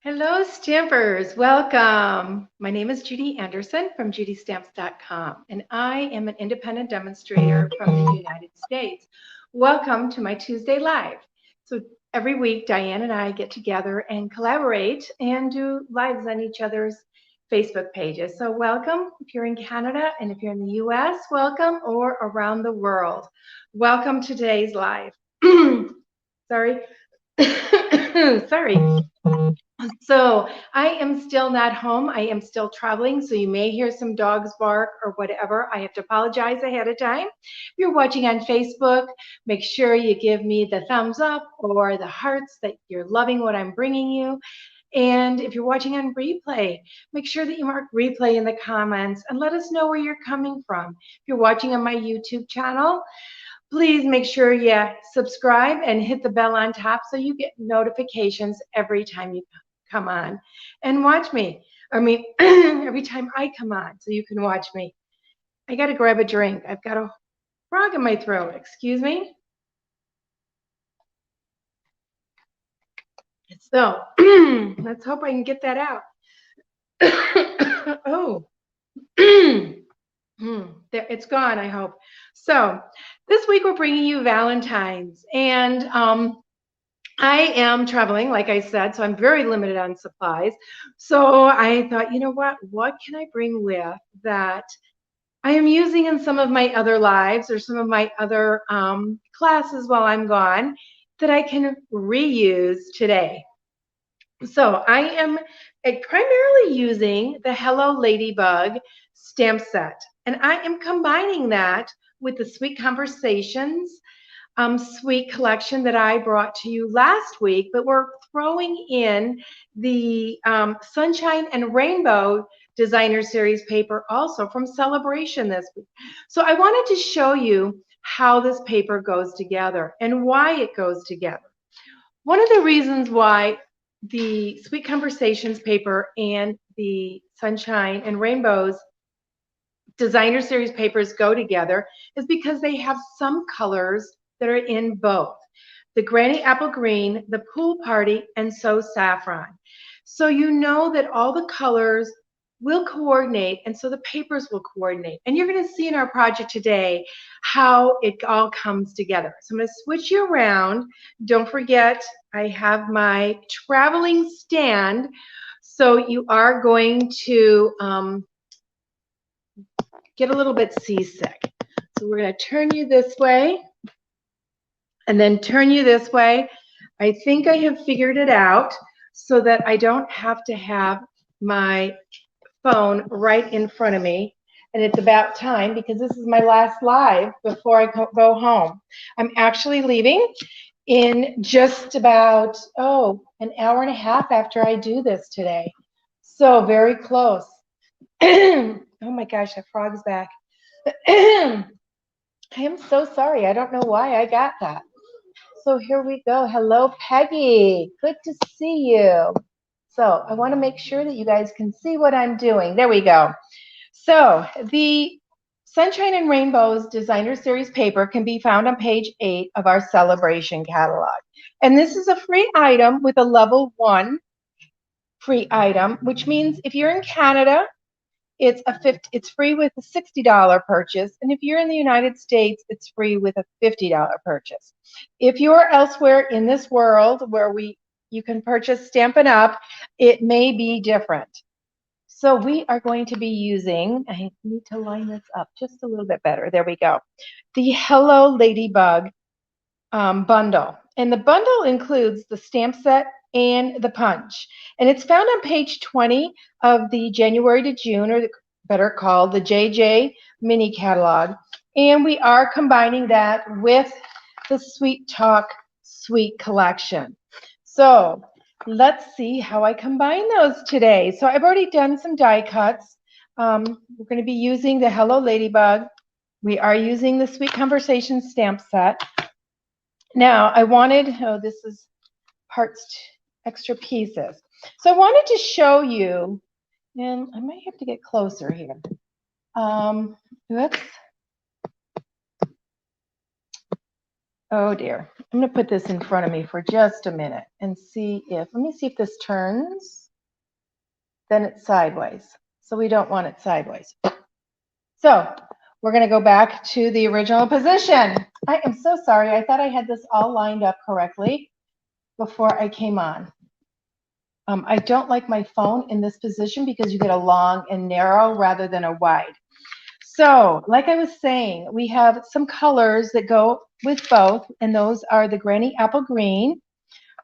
Hello, Stampers. Welcome. My name is Judy Anderson from judystamps.com, and I am an independent demonstrator from the United States. Welcome to my Tuesday Live. So every week, Diane and I get together and collaborate and do lives on each other's Facebook pages. So welcome if you're in Canada, and if you're in the US, welcome, or around the world. Welcome to today's live. Sorry. Sorry. So I am still not home. I am still traveling, so you may hear some dogs bark or whatever. I have to apologize ahead of time. If you're watching on Facebook, make sure you give me the thumbs up or the hearts that you're loving what I'm bringing you. And if you're watching on replay, make sure that you mark replay in the comments and let us know where you're coming from. If you're watching on my YouTube channel, please make sure you subscribe and hit the bell on top so you get notifications every time you come on and watch me. I mean, every time I come on so you can watch me. I got to grab a drink. I've got a frog in my throat. Excuse me. So let's hope I can get that out. Oh. There, it's gone, I hope. So this week we're bringing you Valentine's, and I am traveling, like I said, so I'm very limited on supplies. So I thought, you know what can I bring with that I am using in some of my other lives or some of my other classes while I'm gone that I can reuse today. So I am primarily using the Hello Ladybug stamp set, and I am combining that with the Sweet Conversations sweet collection that I brought to you last week, but we're throwing in the Sunshine and Rainbow Designer Series paper also from Celebration this week. So I wanted to show you how this paper goes together and why it goes together. One of the reasons why the Sweet Conversations paper and the Sunshine and Rainbows Designer Series papers go together is because they have some colors that are in both. The Granny Apple Green, the Pool Party, and So Saffron. So you know that all the colors will coordinate, and so the papers will coordinate. And you're going to see in our project today how it all comes together. So I'm going to switch you around. Don't forget, I have my traveling stand, so you are going to get a little bit seasick. So we're going to turn you this way and then turn you this way. I think I have figured it out so that I don't have to have my phone right in front of me. And it's about time because this is my last live before I go home. I'm actually leaving in just about, an hour and a half after I do this today. So very close. Oh my gosh, that frog's back. I am so sorry. I don't know why I got that. So here we go. Hello, Peggy. Good to see you. So I want to make sure that you guys can see what I'm doing. There we go. So the Sunshine and Rainbows Designer Series paper can be found on page 8 of our Celebration catalog. And this is a free item with a level 1 free item, which means if you're in Canada, it's free with a $60 purchase, and if you're in the United States, it's free with a $50 purchase. If you're elsewhere in this world where you can purchase Stampin' Up, it may be different. So we are going to be using, I need to line this up just a little bit better. There we go. The Hello Ladybug bundle. And the bundle includes the stamp set and the punch. And it's found on page 20 of the January to June, or better called the JJ mini catalog. And we are combining that with the Sweet Talk Sweet collection. So let's see how I combine those today. So I've already done some die cuts. We're going to be using the Hello Ladybug. We are using the Sweet Conversation stamp set. Now, I wanted, this is parts, extra pieces. So I wanted to show you, and I might have to get closer here. Oops. Oh dear. I'm going to put this in front of me for just a minute and see if, let me see if this turns. Then it's sideways. So we don't want it sideways. So we're going to go back to the original position. I am so sorry. I thought I had this all lined up correctly before I came on. I don't like my phone in this position because you get a long and narrow rather than a wide. So, like I was saying, we have some colors that go with both, and those are the Granny Apple Green,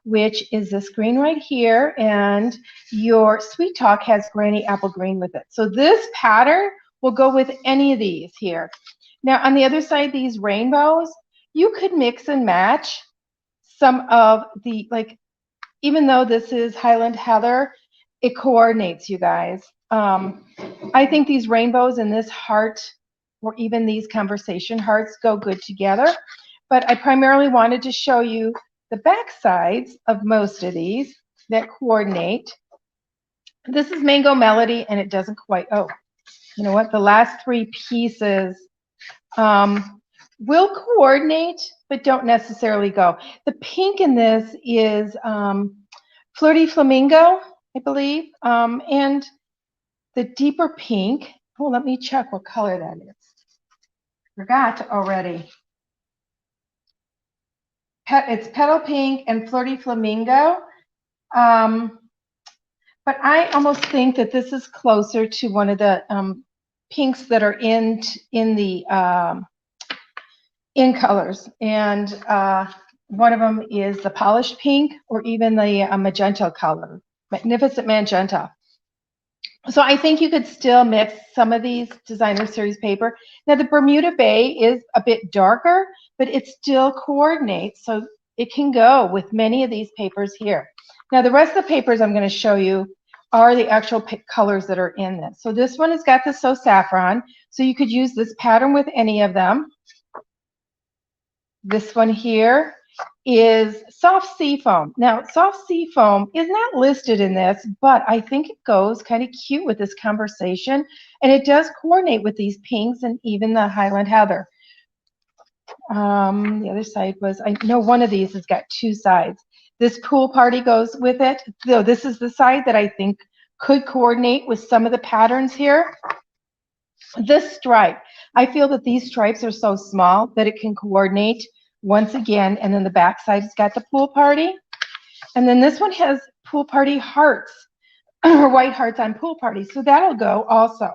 which is this green right here, and your Sweet Talk has Granny Apple Green with it. So this pattern will go with any of these here. Now, on the other side, these rainbows, you could mix and match some of the, like, even though this is Highland Heather, it coordinates, you guys. I think these rainbows and this heart, or even these conversation hearts, go good together. But I primarily wanted to show you the back sides of most of these that coordinate. This is Mango Melody, and it doesn't quite, oh, you know what? The last three pieces will coordinate, but don't necessarily go. The pink in this is Flirty Flamingo, I believe, and the deeper pink, oh, let me check what color that is. Forgot already. It's Petal Pink and Flirty Flamingo. But I almost think that this is closer to one of the pinks that are in the in colors. And one of them is the polished pink, or even the magenta color, Magnificent Magenta. So I think you could still mix some of these designer series paper. Now the Bermuda Bay is a bit darker, but it still coordinates, so it can go with many of these papers here. Now the rest of the papers I'm going to show you are the actual colors that are in this. So this one has got the So Saffron, so you could use this pattern with any of them. This one here is Soft Seafoam. Now, Soft Seafoam is not listed in this, but I think it goes kind of cute with this conversation, and it does coordinate with these pinks and even the Highland Heather. The other side was, I know one of these has got two sides. This Pool Party goes with it, though this is the side that I think could coordinate with some of the patterns here. This stripe, I feel that these stripes are so small that it can coordinate once again, and then the back side has got the Pool Party. And then this one has Pool Party hearts, or white hearts on Pool Party, so that'll go also.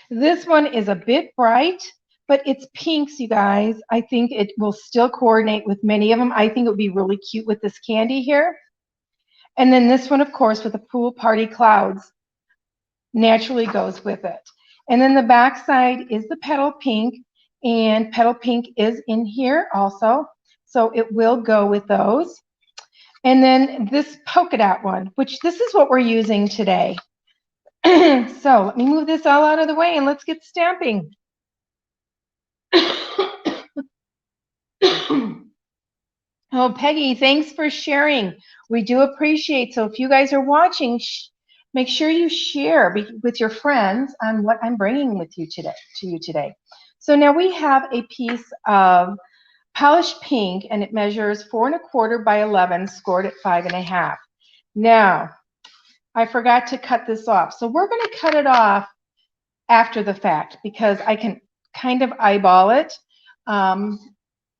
This one is a bit bright, but it's pinks, you guys. I think it will still coordinate with many of them. I think it would be really cute with this candy here. And then this one, of course, with the Pool Party clouds, naturally goes with it. And then the back side is the Petal Pink, and Petal Pink is in here also, so it will go with those. And then this polka dot one, which this is what we're using today. So let me move this all out of the way and let's get stamping. Oh, Peggy, thanks for sharing. We do appreciate. So if you guys are watching, make sure you share with your friends on what I'm bringing with you today. So now we have a piece of polished pink, and it measures 4 1/4 by 11, scored at 5 1/2. Now, I forgot to cut this off. So we're going to cut it off after the fact because I can kind of eyeball it.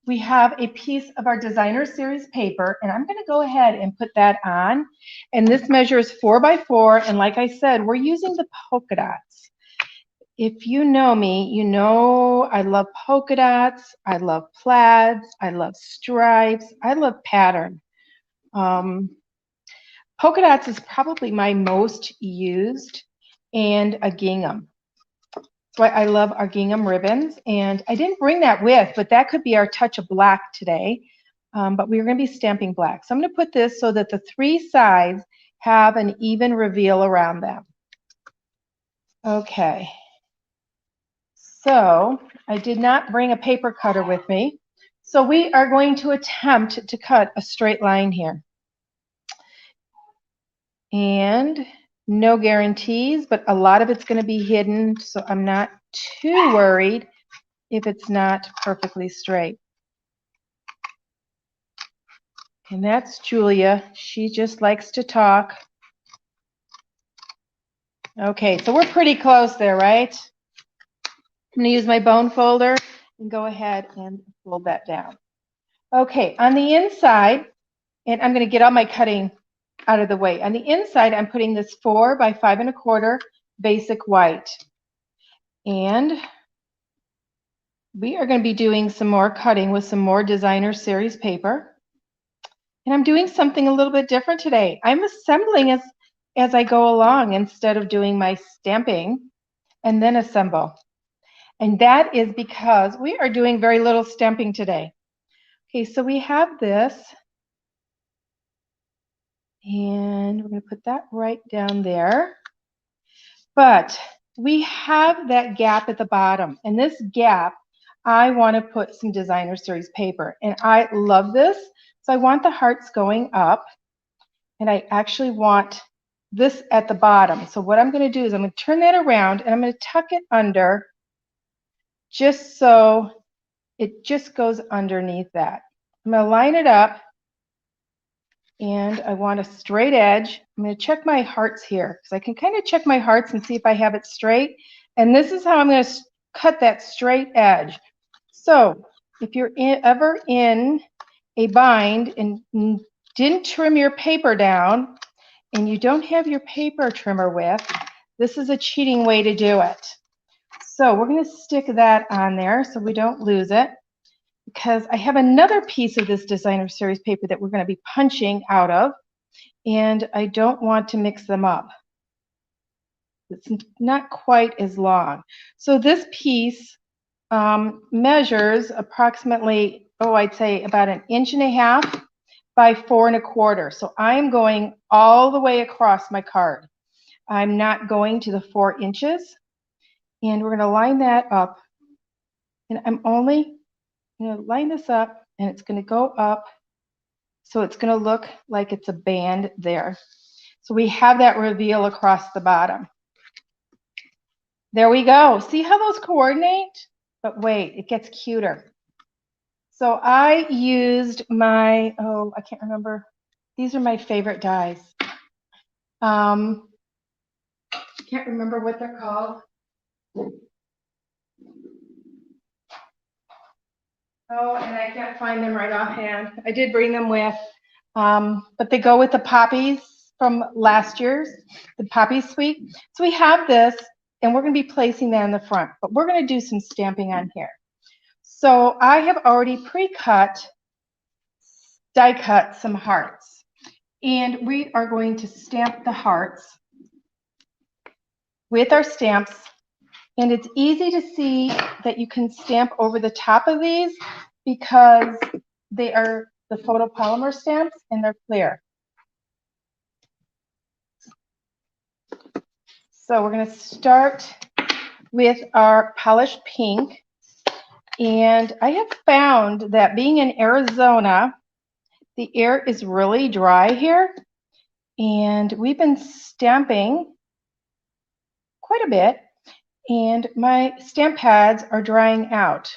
We have a piece of our designer series paper, and I'm going to go ahead and put that on. And this measures 4 by 4, and like I said, we're using the polka dots. If you know me, you know I love polka dots, I love plaids, I love stripes, I love pattern. Polka dots is probably my most used, and a gingham. So I love our gingham ribbons, and I didn't bring that with, but that could be our touch of black today. But we're going to be stamping black. So I'm going to put this so that the 3 sides have an even reveal around them. Okay. So I did not bring a paper cutter with me. So we are going to attempt to cut a straight line here. And no guarantees, but a lot of it's going to be hidden, so I'm not too worried if it's not perfectly straight. And that's Julia. She just likes to talk. Okay, so we're pretty close there, right? I'm going to use my bone folder and go ahead and fold that down. Okay, on the inside, and I'm going to get all my cutting out of the way. On the inside, I'm putting this 4 by 5 1/4 basic white. And we are going to be doing some more cutting with some more designer series paper. And I'm doing something a little bit different today. I'm assembling as I go along instead of doing my stamping and then assemble. And that is because we are doing very little stamping today. Okay, so we have this. And we're going to put that right down there. But we have that gap at the bottom. And this gap, I want to put some designer series paper. And I love this. So I want the hearts going up. And I actually want this at the bottom. So what I'm going to do is I'm going to turn that around and I'm going to tuck it under just so it just goes underneath that. I'm going to line it up. And I want a straight edge. I'm going to check my hearts here because I can kind of check my hearts and see if I have it straight. And this is how I'm going to cut that straight edge. So if you're ever in a bind and didn't trim your paper down and you don't have your paper trimmer with, this is a cheating way to do it. So we're going to stick that on there so we don't lose it, because I have another piece of this designer series paper that we're going to be punching out of, and I don't want to mix them up. It's not quite as long. So this piece measures approximately, I'd say about 1.5 inches by 4 1/4. So I'm going all the way across my card. I'm not going to the 4 inches, and we're going to line that up. And I'm only going to line this up, and it's going to go up. So it's going to look like it's a band there. So we have that reveal across the bottom. There we go. See how those coordinate? But wait, it gets cuter. So I used my, I can't remember. These are my favorite dies. I can't remember what they're called. Oh, and I can't find them right offhand. I did bring them with, but they go with the poppies from last year's, the poppy suite. So we have this, and we're going to be placing that in the front, but we're going to do some stamping on here. So I have already pre-cut, die cut some hearts, and we are going to stamp the hearts with our stamps. And it's easy to see that you can stamp over the top of these because they are the photopolymer stamps and they're clear. So we're going to start with our polished pink. And I have found that being in Arizona, the air is really dry here. And we've been stamping quite a bit. And my stamp pads are drying out.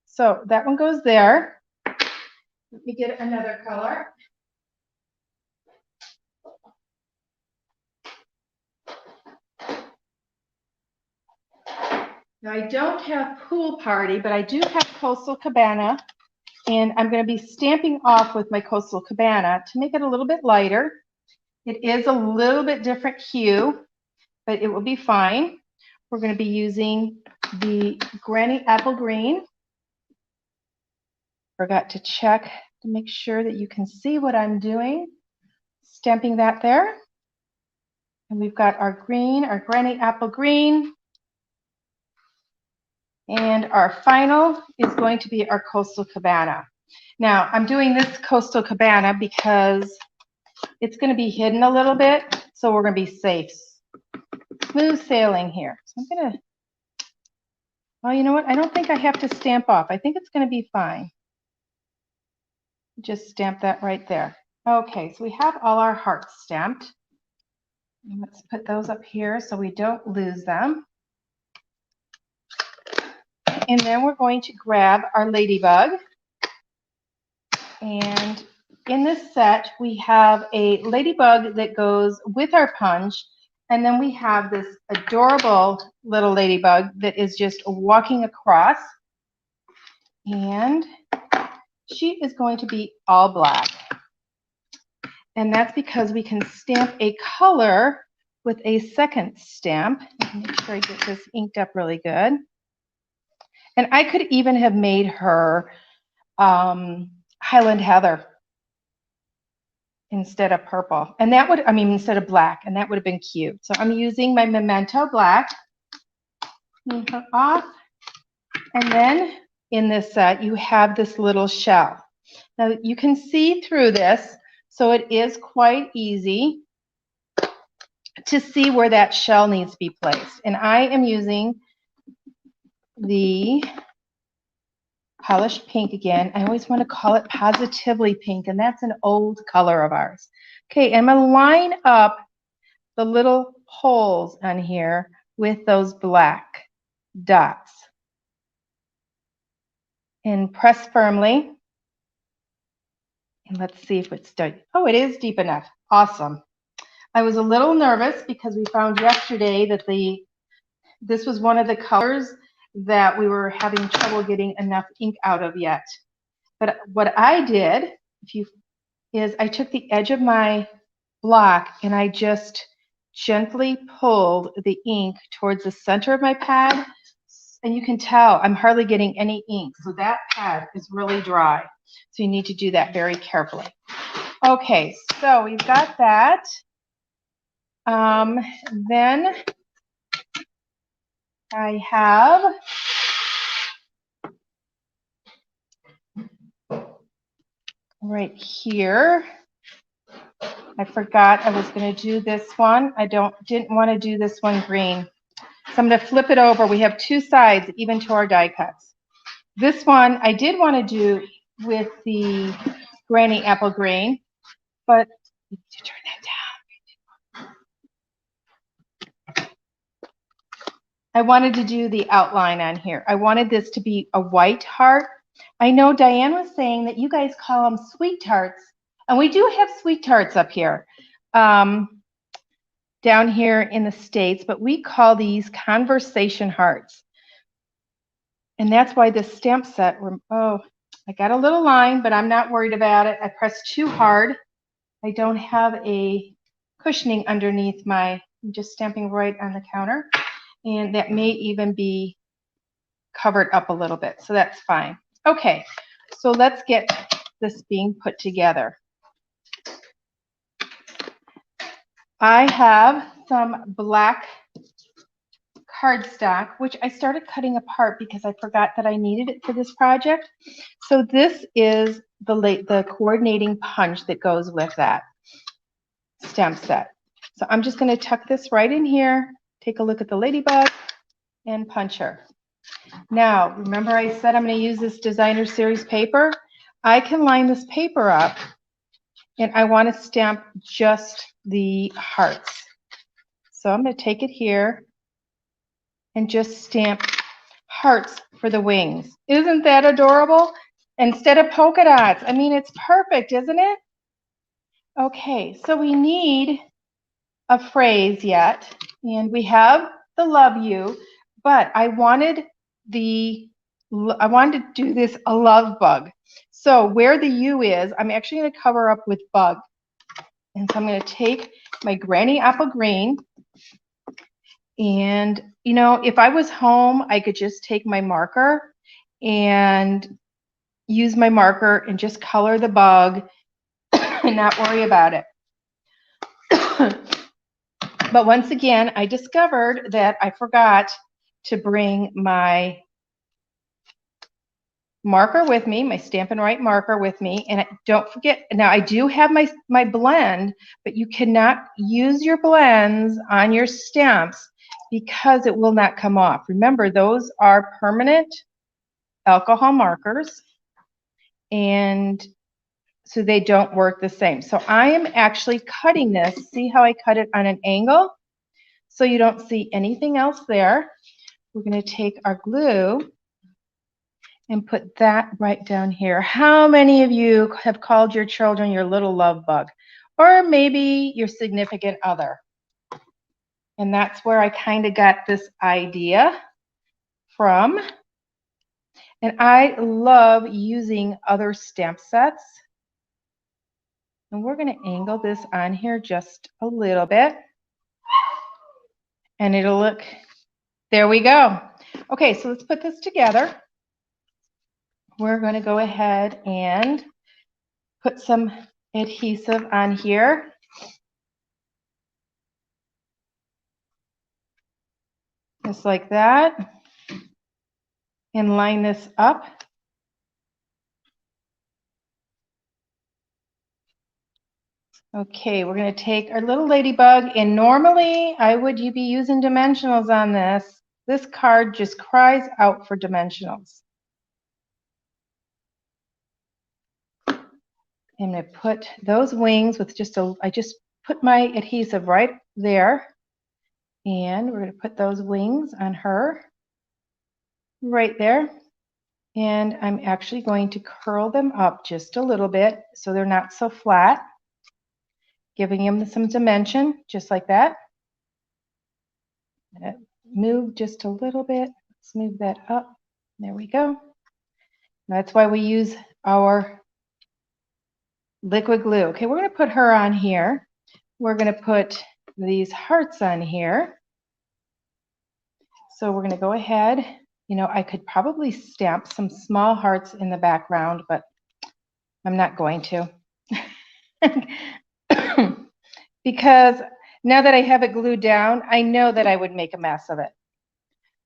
So that one goes there. Let me get another color. Now I don't have Pool Party, but I do have Coastal Cabana. And I'm going to be stamping off with my Coastal Cabana to make it a little bit lighter. It is a little bit different hue, but it will be fine. We're going to be using the Granny Apple Green. Forgot to check to make sure that you can see what I'm doing. Stamping that there. And we've got our green, our Granny Apple Green. And our final is going to be our Coastal Cabana. Now, I'm doing this Coastal Cabana because it's going to be hidden a little bit, so we're going to be safe. Smooth sailing here. So I'm going to, well, you know what? I don't think I have to stamp off. I think it's going to be fine. Just stamp that right there. Okay, so we have all our hearts stamped. And let's put those up here so we don't lose them. And then we're going to grab our ladybug. And in this set, we have a ladybug that goes with our punch, and then we have this adorable little ladybug that is just walking across, and she is going to be all black. And that's because we can stamp a color with a second stamp. Make sure I get this inked up really good. And I could even have made her Highland Heather instead of purple. And that would, instead of black, and that would have been cute. So I'm using my Memento Black. Clean her off. And then in this set, you have this little shell. Now you can see through this, so it is quite easy to see where that shell needs to be placed. And I am using the polished pink again. I always want to call it Positively Pink, and that's an old color of ours. Okay, I'm going to line up the little holes on here with those black dots. And press firmly. And let's see if it's deep. Oh, it is deep enough. Awesome. I was a little nervous because we found yesterday that this was one of the colors that we were having trouble getting enough ink out of yet. But what I did is I took the edge of my block and I just gently pulled the ink towards the center of my pad. And you can tell I'm hardly getting any ink. So that pad is really dry. So you need to do that very carefully. Okay, so we've got that. Then I have right here, I forgot I was going to do this one. I didn't want to do this one green. So I'm going to flip it over. We have two sides even to our die cuts. This one I did want to do with the Granny Apple Green, but you need to turn that down. I wanted to do the outline on here. I wanted this to be a white heart. I know Diane was saying that you guys call them sweet tarts, and we do have sweet tarts up here, down here in the States, but we call these conversation hearts. And that's why this stamp set, oh, I got a little line, but I'm not worried about it. I pressed too hard. I don't have a cushioning underneath I'm just stamping right on the counter. And that may even be covered up a little bit, so that's fine. Okay, so let's get this being put together. I have some black cardstock, which I started cutting apart because I forgot that I needed it for this project. So this is the coordinating punch that goes with that stamp set. So I'm just going to tuck this right in here, take a look at the ladybug, and punch her. Now, remember I said I'm going to use this designer series paper? I can line this paper up, and I want to stamp just the hearts. So I'm going to take it here and just stamp hearts for the wings. Isn't that adorable? Instead of polka dots. I mean, it's perfect, isn't it? Okay, so we need a phrase yet, and we have the love you, but I wanted to do this a love bug. So where the U is, I'm actually going to cover up with bug. And so I'm going to take my Granny Apple Green, and you know, if I was home, I could just take my marker and use my marker and just color the bug and not worry about it. But once again, I discovered that I forgot to bring my marker with me, my Stampin' Write marker with me. And don't forget, now I do have my blend, but you cannot use your blends on your stamps because it will not come off. Remember, those are permanent alcohol markers, and so they don't work the same. So I am actually cutting this. See how I cut it on an angle? So you don't see anything else there. We're going to take our glue, and put that right down here. How many of you have called your children your little love bug? Or maybe your significant other? And that's where I kind of got this idea from. And I love using other stamp sets. And we're going to angle this on here just a little bit. And it'll look, there we go. Okay, so let's put this together. We're going to go ahead and put some adhesive on here. Just like that. And line this up. Okay, we're going to take our little ladybug, and normally I would be using dimensionals on this. This card just cries out for dimensionals. I'm going to put those wings with I just put my adhesive right there, and we're going to put those wings on her right there. And I'm actually going to curl them up just a little bit so they're not so flat, giving them some dimension, just like that. Move just a little bit. Let's move that up. There we go. That's why we use our liquid glue. Okay, we're going to put her on here. We're going to put these hearts on here. So we're going to go ahead. You know, I could probably stamp some small hearts in the background, but I'm not going to. Because now that I have it glued down, I know that I would make a mess of it.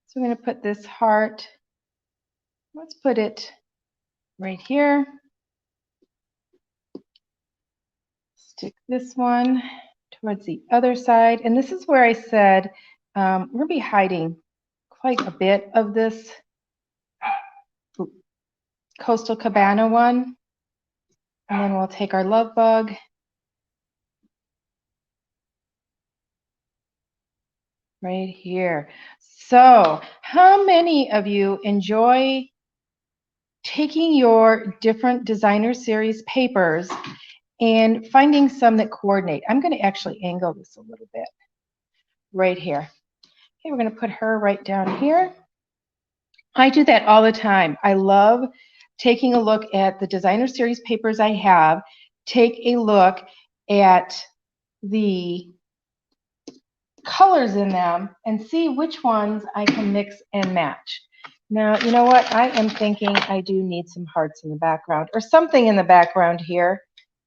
So I'm going to put this heart, let's put it right here. Stick this one towards the other side. And this is where I said we're going to be hiding quite a bit of this Coastal Cabana one. And then we'll take our love bug. Right here. So how many of you enjoy taking your different designer series papers and finding some that coordinate? I'm going to actually angle this a little bit right here. Okay, we're going to put her right down here. I do that all the time. I love taking a look at the designer series papers I have, take a look at the colors in them, and see which ones I can mix and match. Now, you know what? I am thinking I do need some hearts in the background or something in the background here.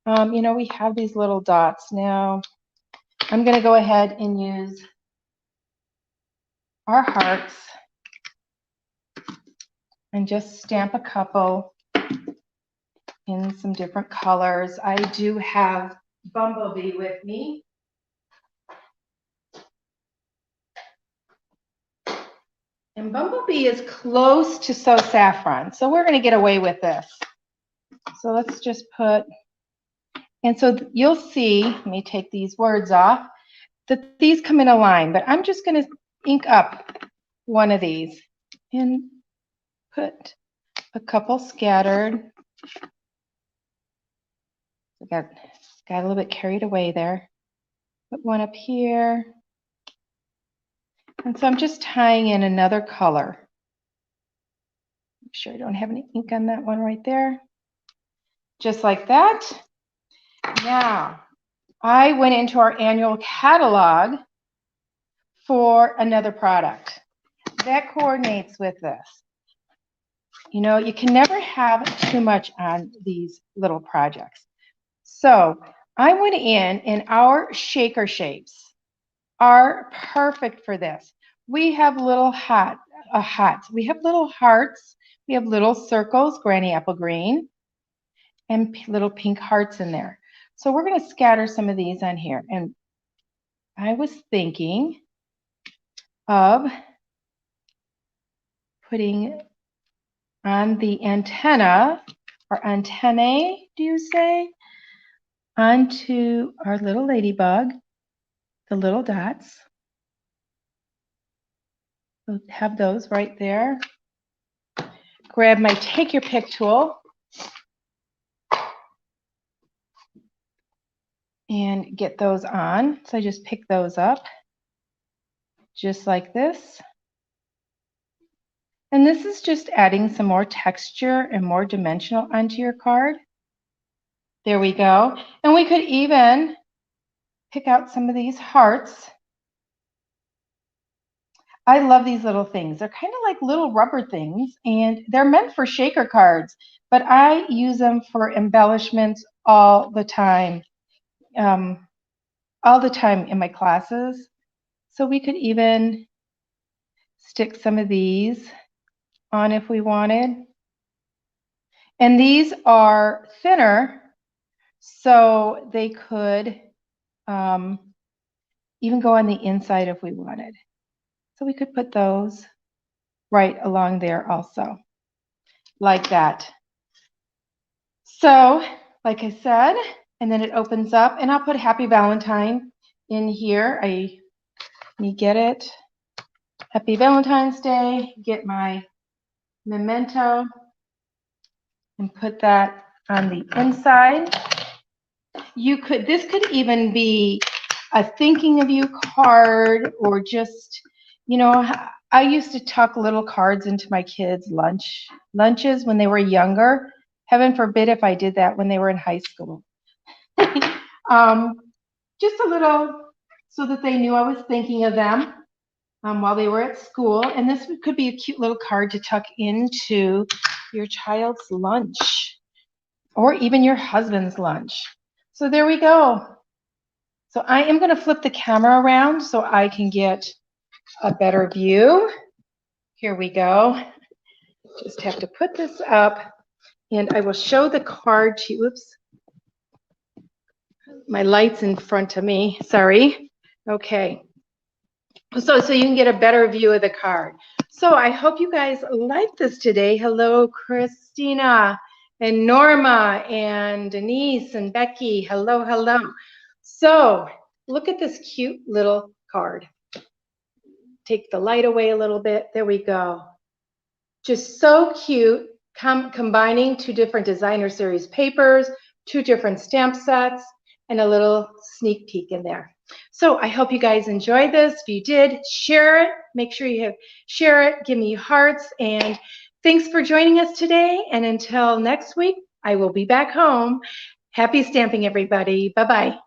You know, we have these little dots. Now, I'm going to go ahead and use our hearts and just stamp a couple in some different colors. I do have Bumblebee with me. And Bumblebee is close to So Saffron, so we're going to get away with this. So let's just put, and so you'll see, let me take these words off, that these come in a line, but I'm just going to ink up one of these and put a couple scattered. Got a little bit carried away there. Put one up here. And so I'm just tying in another color. Make sure I don't have any ink on that one right there. Just like that. Now, I went into our annual catalog for another product that coordinates with this. You know, you can never have too much on these little projects. So I went in, and our shaker shapes are perfect for this. We have little hearts. We have little hearts. We have little circles, granny apple green, and little pink hearts in there. So we're going to scatter some of these on here. And I was thinking of putting on the antenna, or antennae, do you say, onto our little ladybug, the little dots. We'll have those right there. grab my take your pick tool and get those on. So I just pick those up just like this. And this is just adding some more texture and more dimensional onto your card. There we go. And we could even pick out some of these hearts. I love these little things. They're kind of like little rubber things, and they're meant for shaker cards, but I use them for embellishments all the time in my classes. So we could even stick some of these on if we wanted. And these are thinner, so they could even go on the inside if we wanted. So we could put those right along there also, like that. So, like I said, and then it opens up, and I'll put Happy Valentine in here. Let me get it. Happy Valentine's Day. Get my memento and put that on the inside. This could even be a thinking of you card, or just, you know, I used to tuck little cards into my kids' lunches when they were younger. Heaven forbid if I did that when they were in high school. Just a little, so that they knew I was thinking of them while they were at school. And this could be a cute little card to tuck into your child's lunch, or even your husband's lunch. So there we go. So I am going to flip the camera around so I can get a better view. Here we go. Just have to put this up, and I will show the card to you. Oops. My light's in front of me. Sorry. Okay. So you can get a better view of the card. So I hope you guys liked this today. Hello, Christina and Norma and Denise and Becky. Hello, hello. So look at this cute little card. Take the light away a little bit. There we go. Just so cute, combining 2 different designer series papers, 2 different stamp sets, and a little sneak peek in there. So I hope you guys enjoyed this. If you did, share it. Make sure you share it. Give me hearts. And thanks for joining us today. And until next week, I will be back home. Happy stamping, everybody. Bye-bye.